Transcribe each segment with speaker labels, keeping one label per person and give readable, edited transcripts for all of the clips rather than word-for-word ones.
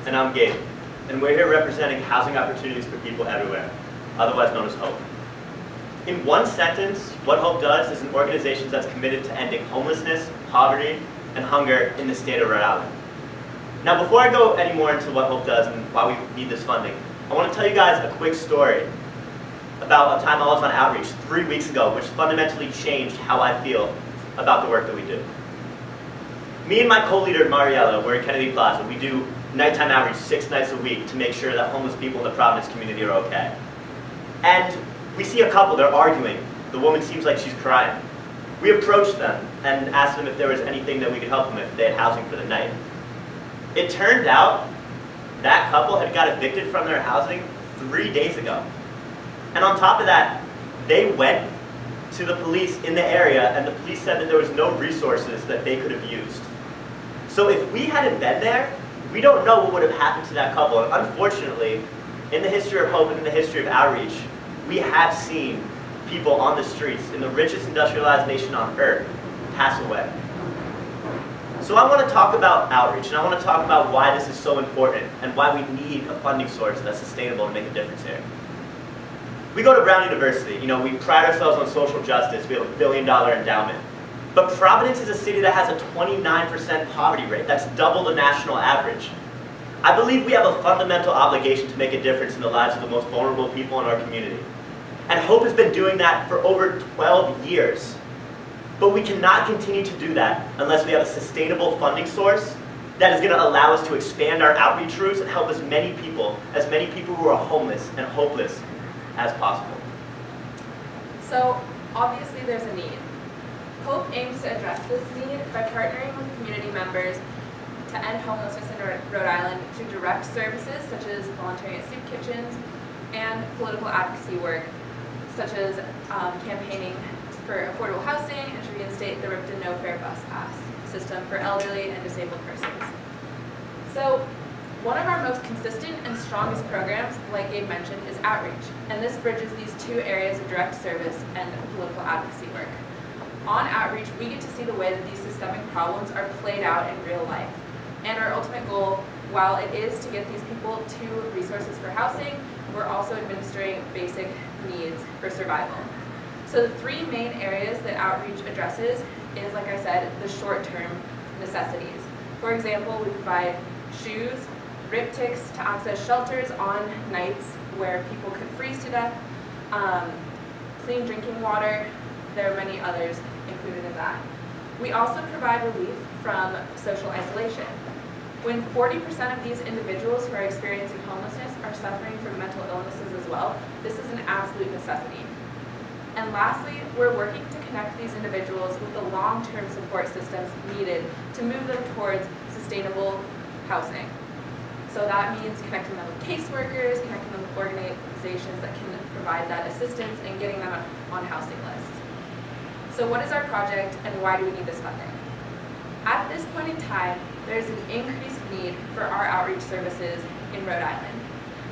Speaker 1: And I'm Gabe, and we're here representing housing opportunities for people everywhere, otherwise known as HOPE. In one sentence, what HOPE does is an organization that's committed to ending homelessness, poverty, and hunger in the state of Rhode Island. Now, before I go any more into what HOPE does and why we need this funding, I want to tell you guys a quick story about a time I was on outreach 3 weeks ago, which fundamentally changed how I feel about the work that we do. Me and my co-leader, Mariella, we're in Kennedy Plaza. We do nighttime outreach 6 nights a week to make sure that homeless people in the Providence community are okay. And we see a couple, they're arguing. The woman seems like she's crying. We approached them and asked them if there was anything that we could help them if they had housing for the night. It turned out that couple had got evicted from their housing 3 days ago. And on top of that, they went to the police in the area, and the police said that there was no resources that they could have used. So if we hadn't been there, we don't know what would have happened to that couple. And unfortunately, in the history of HOPE and in the history of outreach, we have seen people on the streets in the richest industrialized nation on earth pass away. So I want to talk about outreach, and I want to talk about why this is so important and why we need a funding source that's sustainable to make a difference here. We go to Brown University. You know, we pride ourselves on social justice. We have $1 billion endowment. But Providence is a city that has a 29% poverty rate. That's double the national average. I believe we have a fundamental obligation to make a difference in the lives of the most vulnerable people in our community. And HOPE has been doing that for over 12 years. But we cannot continue to do that unless we have a sustainable funding source that is going to allow us to expand our outreach routes and help as many people who are homeless and hopeless as possible.
Speaker 2: So obviously there's a need. HOPE aims to address this need by partnering with community members to end homelessness in Rhode Island through direct services such as voluntary at soup kitchens and political advocacy work such as campaigning for affordable housing and to reinstate the Ripton No Fare Bus Pass system for elderly and disabled persons. So one of our most consistent and strongest programs, like Gabe mentioned, is outreach, and this bridges these two areas of direct service and political advocacy work. On outreach, we get to see the way that these systemic problems are played out in real life. And our ultimate goal, while it is to get these people to resources for housing, we're also administering basic needs for survival. So the three main areas that outreach addresses is, like I said, the short-term necessities. For example, we provide shoes, riptics to access shelters on nights where people could freeze to death, clean drinking water. There are many others included in that. We also provide relief from social isolation. When 40% of these individuals who are experiencing homelessness are suffering from mental illnesses as well, this is an absolute necessity. And lastly, we're working to connect these individuals with the long-term support systems needed to move them towards sustainable housing. So that means connecting them with caseworkers, connecting them with organizations that can provide that assistance, and getting them on housing lists. So what is our project and why do we need this funding? At this point in time, there is an increased need for our outreach services in Rhode Island.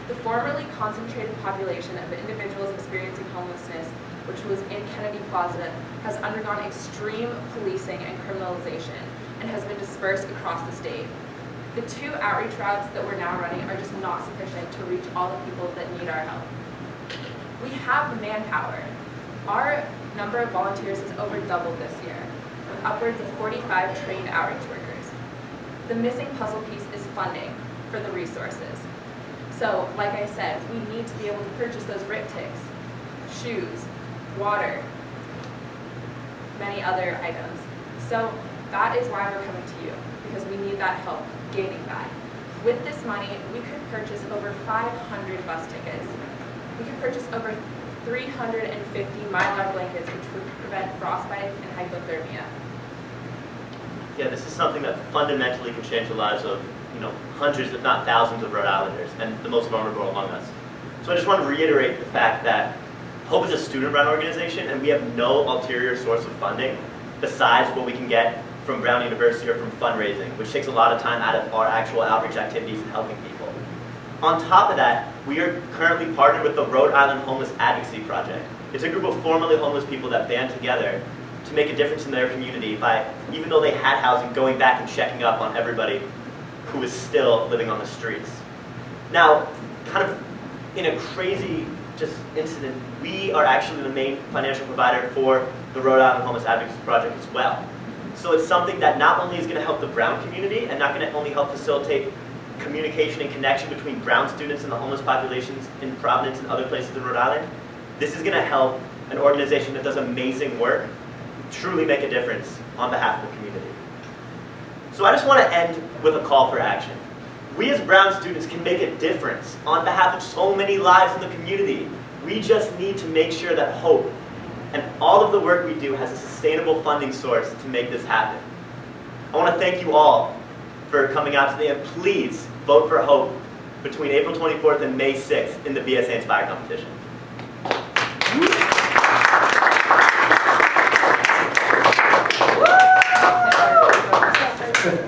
Speaker 2: The formerly concentrated population of individuals experiencing homelessness, which was in Kennedy Plaza, has undergone extreme policing and criminalization and has been dispersed across the state. The 2 outreach routes that we're now running are just not sufficient to reach all the people that need our help. We have the manpower. Our number of volunteers has over doubled this year, with upwards of 45 trained outreach workers. The missing puzzle piece is funding for the resources. So, like I said, we need to be able to purchase those riptics, shoes, water, many other items. So that is why we're coming to you, because we need that help gaining that. With this money, we could purchase over 500 bus tickets. We could purchase over 350 Mylar blankets, which would prevent frostbite and hypothermia.
Speaker 1: Yeah, this is something that fundamentally can change the lives of, hundreds, if not thousands of Rhode Islanders, and the most vulnerable among us. So I just want to reiterate the fact that HOPE is a student-run organization, and we have no ulterior source of funding besides what we can get from Brown University or from fundraising, which takes a lot of time out of our actual outreach activities and helping people. On top of that, we are currently partnered with the Rhode Island Homeless Advocacy Project. It's a group of formerly homeless people that band together to make a difference in their community by, even though they had housing, going back and checking up on everybody who is still living on the streets. Now, kind of in a crazy just incident, we are actually the main financial provider for the Rhode Island Homeless Advocacy Project as well. So it's something that not only is going to help the Brown community and not going to only help facilitate communication and connection between Brown students and the homeless populations in Providence and other places in Rhode Island, this is going to help an organization that does amazing work truly make a difference on behalf of the community. So I just want to end with a call for action. We as Brown students can make a difference on behalf of so many lives in the community. We just need to make sure that HOPE and all of the work we do has a sustainable funding source to make this happen. I want to thank you all for coming out today, and please vote for HOPE between April 24th and May 6th in the BSA Inspire competition.